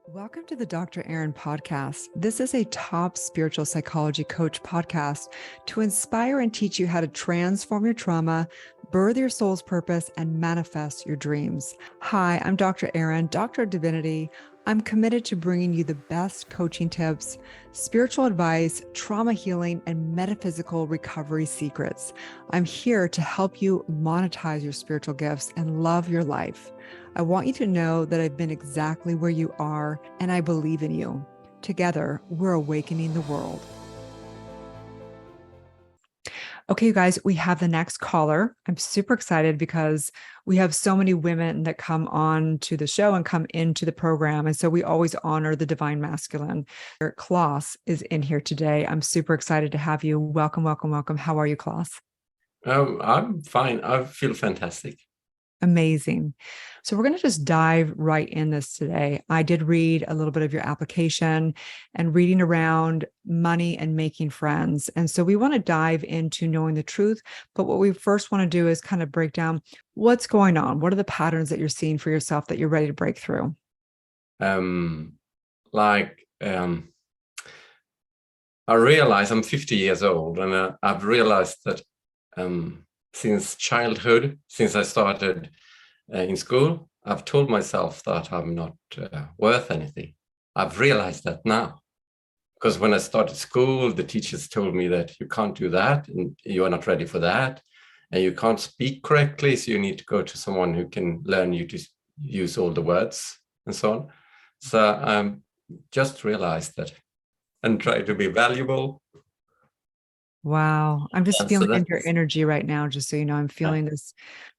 Welcome to the Dr. Erin podcast. This is a top spiritual psychology coach podcast to inspire and teach you how to transform your trauma, birth your soul's purpose, and manifest your dreams. Hi, I'm Dr. Erin, Doctor of Divinity. I'm committed to bringing you the best coaching tips, spiritual advice, trauma healing, and metaphysical recovery secrets. I'm here to help you monetize your spiritual gifts and love your life. I want you to know that I've been exactly where you are, and I believe in you. Together, we're awakening the world. Okay, you guys, we have the next caller. I'm super excited because we have so many women that come on to the show and come into the program. And so we always honor the divine masculine. Claus is in here today. I'm super excited to have you. Welcome, welcome, welcome. How are you, Claus? I'm fine. I feel fantastic. Amazing. So we're going to just dive right in this today. I did read a little bit of your application and reading around money and making friends. And so we want to dive into knowing the truth. But what we first want to do is kind of break down what's going on. What are the patterns that you're seeing for yourself that you're ready to break through? I realize I'm 50 years old, and I've realized that since childhood, since I started in school, I've told myself that I'm not worth anything. I've realized that now. Because when I started school, the teachers told me that you can't do that, and you are not ready for that, and you can't speak correctly, so you need to go to someone who can learn you to use all the words and so on. So I just realized that and try to be valuable. Wow. I'm just feeling into your energy right now, just so you know, I'm feeling this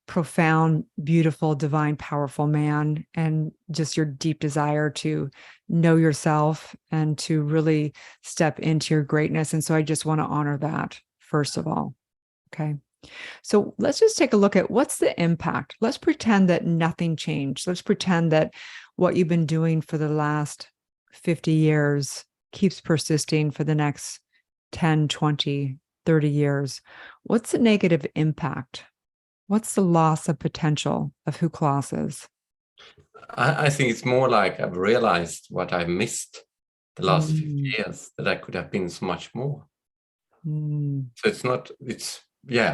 profound, beautiful, divine, powerful man, and just your deep desire to know yourself and to really step into your greatness. And so I just want to honor that, first of all. Okay. So let's just take a look at what's the impact. Let's pretend that nothing changed. Let's pretend that what you've been doing for the last 50 years keeps persisting for the next 10, 20, 30 years. What's the negative impact? What's the loss of potential of who Claus is? I think it's more like I've realized what I missed the last 50 years, that I could have been so much more. So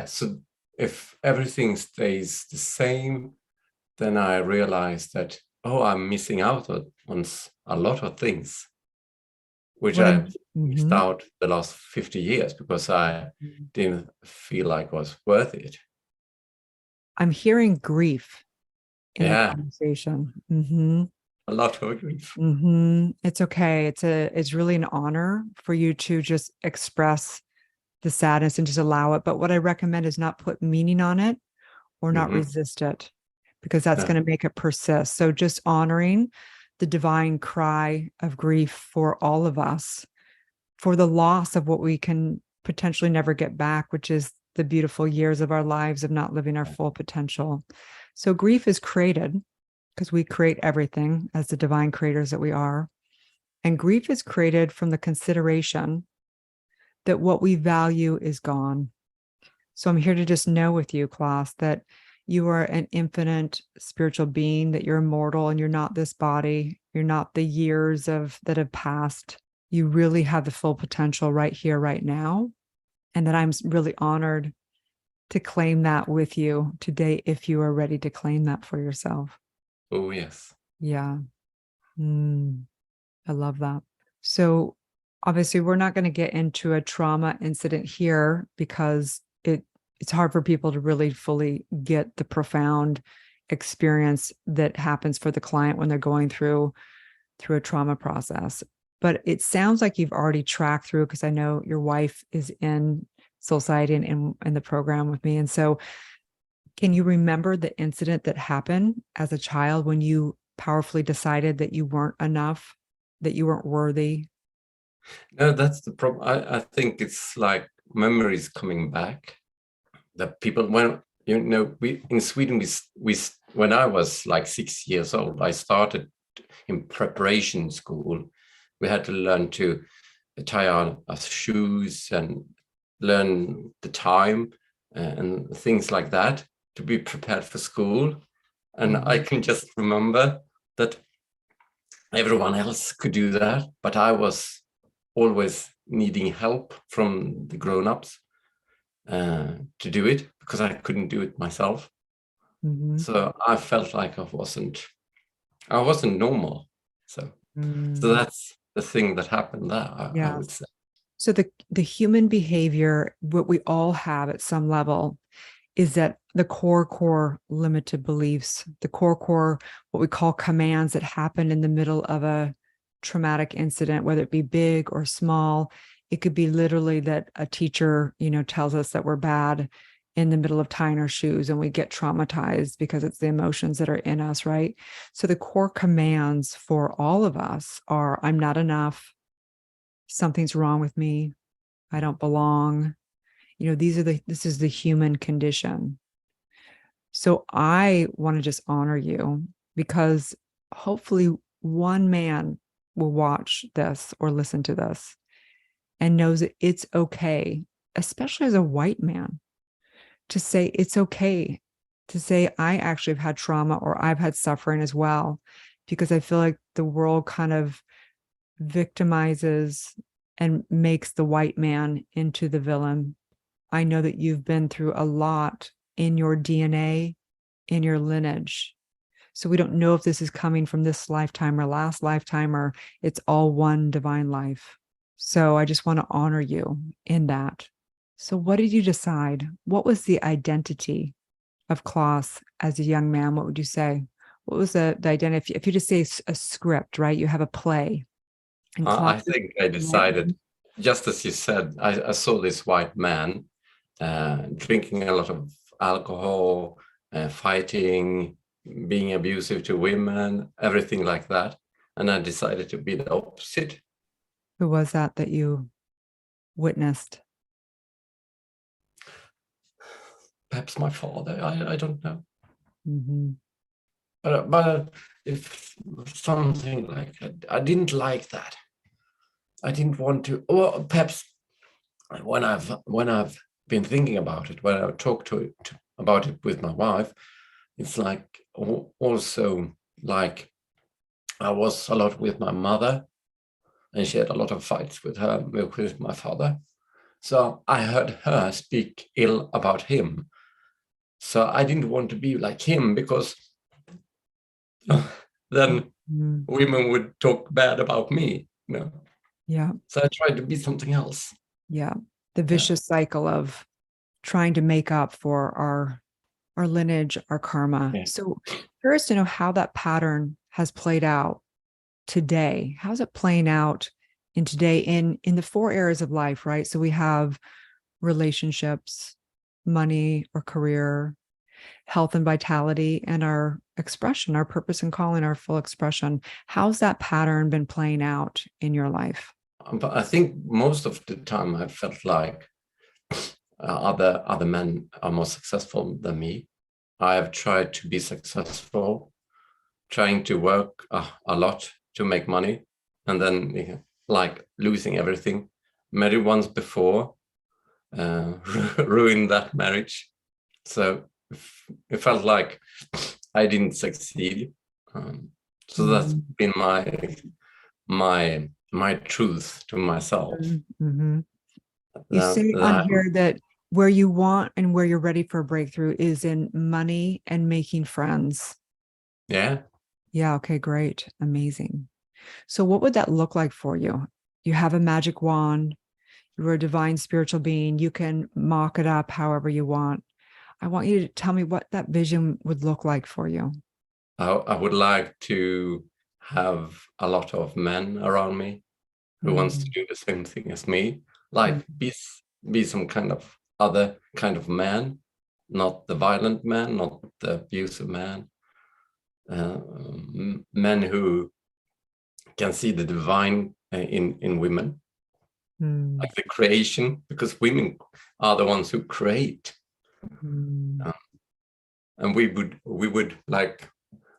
so if everything stays the same, then I realize that, I'm missing out on a lot of things, which I missed out the last 50 years because I didn't feel like it was worth it. I'm hearing grief in the conversation. A lot of grief. It's okay. It's really an honor for you to just express the sadness and just allow it. But what I recommend is not put meaning on it or not resist it, because that's going to make it persist. So just honoring the divine cry of grief for all of us, for the loss of what we can potentially never get back, which is the beautiful years of our lives of not living our full potential. So grief is created because we create everything as the divine creators that we are. And grief is created from the consideration that what we value is gone. So I'm here to just know with you, Claus, that you are an infinite spiritual being, that you're immortal and you're not this body. You're not the years that have passed. You really have the full potential right here, right now. And that I'm really honored to claim that with you today, if you are ready to claim that for yourself. Oh, yes. Yeah. I love that. So obviously we're not going to get into a trauma incident here because it's hard for people to really fully get the profound experience that happens for the client when they're going through a trauma process. But it sounds like you've already tracked through, because I know your wife is in Soul Society and in the program with me. And so can you remember the incident that happened as a child when you powerfully decided that you weren't enough, that you weren't worthy? No, that's the problem. I think it's like memories coming back. That people, when we in Sweden, we when I was like 6 years old, I started in preparation school. We had to learn to tie our shoes and learn the time and things like that to be prepared for school. And I can just remember that everyone else could do that, but I was always needing help from the grown-ups to do it because I couldn't do it myself. Mm-hmm. So I felt like I wasn't normal. So that's the thing that happened there, I would say. So the human behavior, what we all have at some level, is that the core limited beliefs, the core, what we call commands that happen in the middle of a traumatic incident, whether it be big or small. It could be literally that a teacher, tells us that we're bad in the middle of tying our shoes and we get traumatized because it's the emotions that are in us, right? So the core commands for all of us are, I'm not enough, something's wrong with me, I don't belong. This is the human condition. So I want to just honor you because hopefully one man will watch this or listen to this and knows that it's okay, especially as a white man, to say it's okay, to say I actually have had trauma or I've had suffering as well, because I feel like the world kind of victimizes and makes the white man into the villain. I know that you've been through a lot in your DNA, in your lineage. So we don't know if this is coming from this lifetime or last lifetime, or it's all one divine life. So I just want to honor you in that. So what did you decide? What was the identity of Claus as a young man? What would you say? What was the identity? If you just say a script, right? You have a play. And I think I decided, just as you said, I saw this white man drinking a lot of alcohol, fighting, being abusive to women, everything like that. And I decided to be the opposite. Who was that you witnessed? Perhaps my father, I don't know. Mm-hmm. But if something like that, I didn't like that. I didn't want to, or perhaps when I've been thinking about it, when I talked about it with my wife, it's like also like I was a lot with my mother, and she had a lot of fights with my father. So I heard her speak ill about him. So I didn't want to be like him, because then women would talk bad about me. Yeah. So I tried to be something else. Yeah. The vicious cycle of trying to make up for our lineage, our karma. Yeah. So curious to know how that pattern has played out today. How's it playing out in today in the 4 areas of life, right? So we have relationships, money or career, health and vitality, and our expression, our purpose and calling, our full expression. How's that pattern been playing out in your life? But I think most of the time I felt like other men are more successful than me. I have tried to be successful, trying to work a lot to make money, and then like losing everything. Married once before, ruined that marriage. So it felt like I didn't succeed. So that's been my truth to myself. Mm-hmm. You say on here that where you want and where you're ready for a breakthrough is in money and making friends. Yeah. Yeah. Okay, great. Amazing. So what would that look like for you? You have a magic wand. You're a divine spiritual being. You can mock it up however you want. I want you to tell me what that vision would look like for you. I would like to have a lot of men around me who wants to do the same thing as me, like be some kind of other kind of man, not the violent man, not the abusive man, men who can see the divine in women, like the creation, because women are the ones who create. And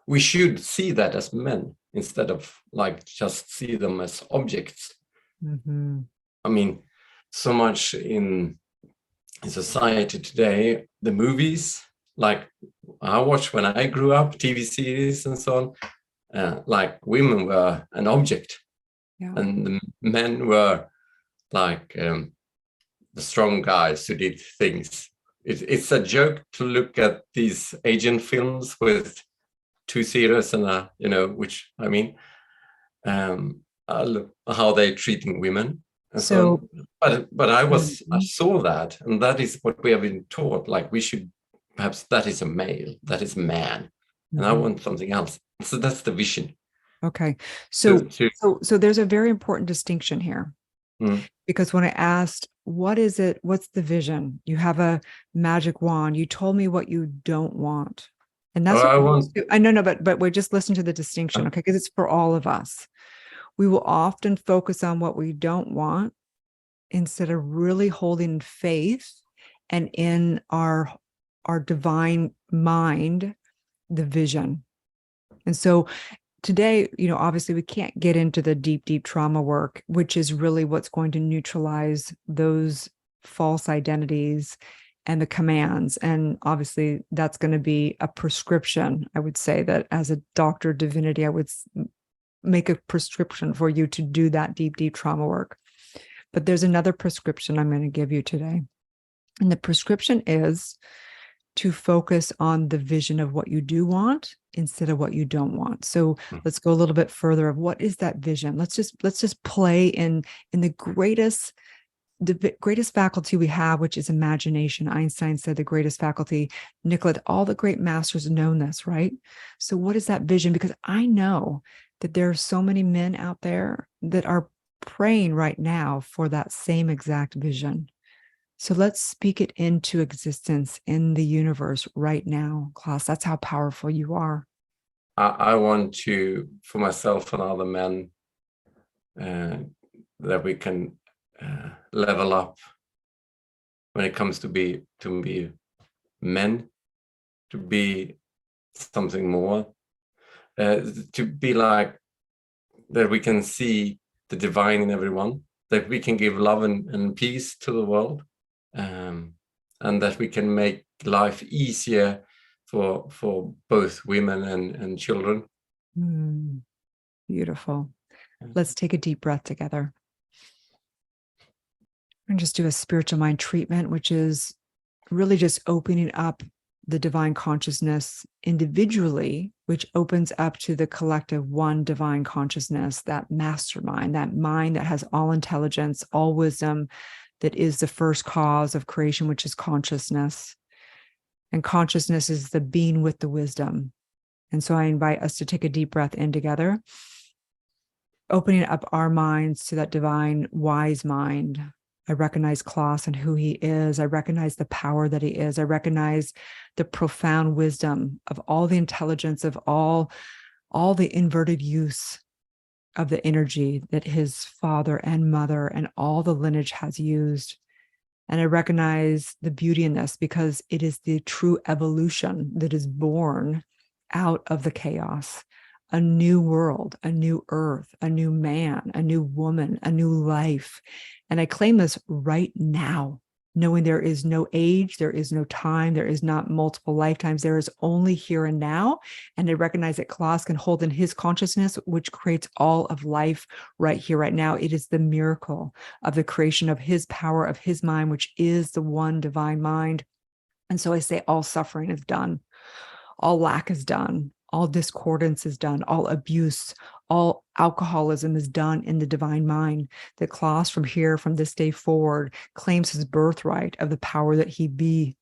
we should see that as men instead of like just see them as objects. I mean, so much in society today, the movies like I watched when I grew up, TV series and so on, like women were an object, Yeah. and the men were like the strong guys who did things. It's a joke to look at these Asian films with two zeros and a, which I mean, how they're treating women and so So, on. But I Mhm. saw that, and that is what we have been taught. Like we should, perhaps that is a male, that is a man, and I Mhm. want something else. So that's the vision. Okay. To, So, to, so there's a very important distinction here, mm. because when I asked, what is it? What's the vision? You have a magic wand. You told me what you don't want. And Oh, that's what I we want. do. I know, but we just listen to the distinction, okay? Because it's for all of us. We will often focus on what we don't want instead of really holding faith and in our divine mind, the vision. And so today, obviously we can't get into the deep trauma work, which is really what's going to neutralize those false identities and the commands. And obviously that's going to be a prescription. I would say that as a doctor of divinity, I would make a prescription for you to do that deep trauma work. But there's another prescription I'm going to give you today. And the prescription is to focus on the vision of what you do want instead of what you don't want. So let's go a little bit further of what is that vision. Let's just play in the greatest faculty we have, which is imagination. Einstein said the greatest faculty. Nicolette, all the great masters have known this, right? So what is that vision? Because I know that there are so many men out there that are praying right now for that same exact vision. So let's speak it into existence in the universe right now, Claus. That's how powerful you are. I want to, for myself and other men, that we can level up when it comes to be men, to be something more, to be like that we can see the divine in everyone, that we can give love and peace to the world, and that we can make life easier for both women and children. Beautiful. Let's take a deep breath together. And just do a spiritual mind treatment, which is really just opening up the divine consciousness individually, which opens up to the collective one divine consciousness, that mastermind, that mind that has all intelligence, all wisdom, that is the first cause of creation, which is consciousness. And consciousness is the being with the wisdom. And so I invite us to take a deep breath in together, opening up our minds to that divine wise mind. I recognize Claus and who he is. I recognize the power that he is. I recognize the profound wisdom of all the intelligence of all the inverted use of the energy that his father and mother and all the lineage has used. And I recognize the beauty in this because it is the true evolution that is born out of the chaos. A new world, a new earth, a new man, a new woman, a new life. And I claim this right now, knowing there is no age, there is no time, there is not multiple lifetimes, there is only here and now. And I recognize that Claus can hold in his consciousness, which creates all of life right here, right now. It is the miracle of the creation of his power, of his mind, which is the one divine mind. And so I say all suffering is done. All lack is done, all discordance is done, all abuse, all alcoholism is done in the divine mind. That Claus from this day forward, claims his birthright of the power that he be.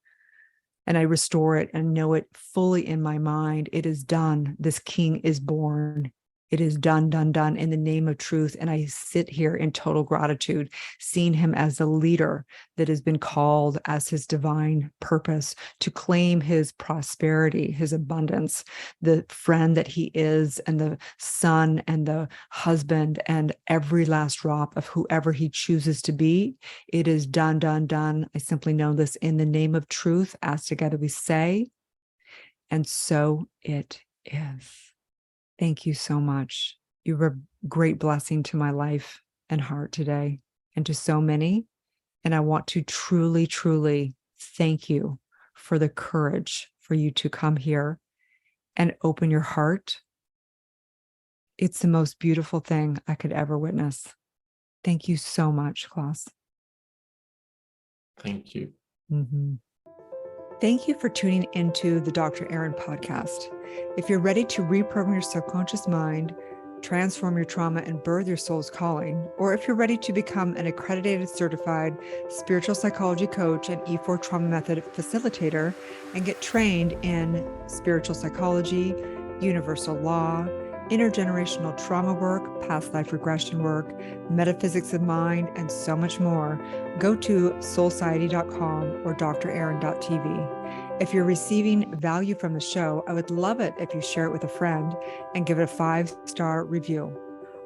And I restore it and know it fully in my mind. It is done. This king is born. It is done in the name of truth. And I sit here in total gratitude, seeing him as the leader that has been called as his divine purpose to claim his prosperity, his abundance, the friend that he is, and the son and the husband, and every last drop of whoever he chooses to be. It is done. I simply know this in the name of truth, as together we say, and so it is. Thank you so much. You were a great blessing to my life and heart today, and to so many. And I want to truly thank you for the courage for you to come here and open your heart It's the most beautiful thing I could ever witness. Thank you so much, Claus. Thank you. Mm-hmm. Thank you for tuning into the Dr. Aaron podcast. If you're ready to reprogram your subconscious mind, transform your trauma, and birth your soul's calling, or if you're ready to become an accredited certified spiritual psychology coach and E4 trauma method facilitator and get trained in spiritual psychology, universal law, intergenerational trauma work, past life regression work, metaphysics of mind, and so much more, go to soulciety.com or draaron.tv. If you're receiving value from the show, I would love it if you share it with a friend and give it a 5-star review.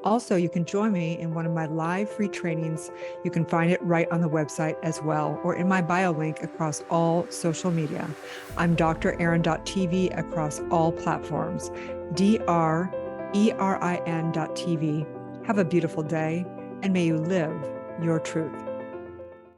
Also, you can join me in one of my live free trainings. You can find it right on the website as well, or in my bio link across all social media. I'm draaron.tv across all platforms, DRERIN.tv. Have a beautiful day, and may you live your truth.